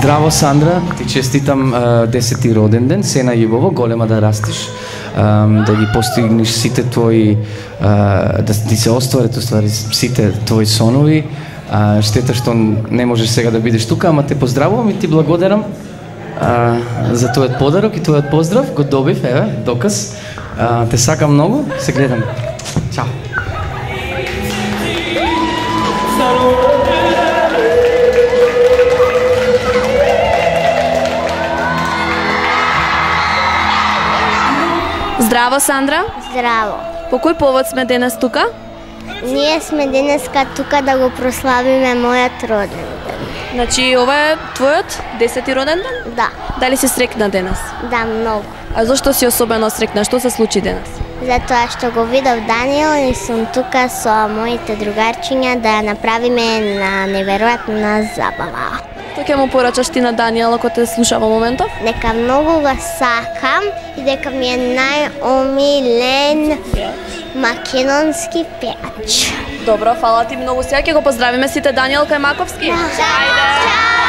Здраво, Сандра, ти честитам 10-ти роден ден, се најубаво, голема да растиш, да ги постигнеш сите твои, да ти се остварат сите твои сонови. Штета што не можеш сега да бидеш тука, ама те поздравувам и ти благодарам за твојот подарок и твојот поздрав, го добив, еве, доказ. Те сакам многу, се гледам. Чао. Здраво, Сандра. Здраво. По кој повод сме денес тука? Ние сме денеска тука да го прославиме мојот роден ден. Значи, ова е твојот 10-ти роден ден? Да. Дали си срекна денес? Да, многу. А зошто си особено срекна? Што се случи денес? Затоа што го видов Даниел и сум тука со моите другарчиња да направиме на неверојатна забава. Што ќе му порачаш ти на Даниел ако те слуша во моментов? Дека многу го сакам и дека ми е најомилен македонски пејач. Добро, фала ти многу. Сега ќе го поздравиме сите Даниел Кајмаковски. Чао!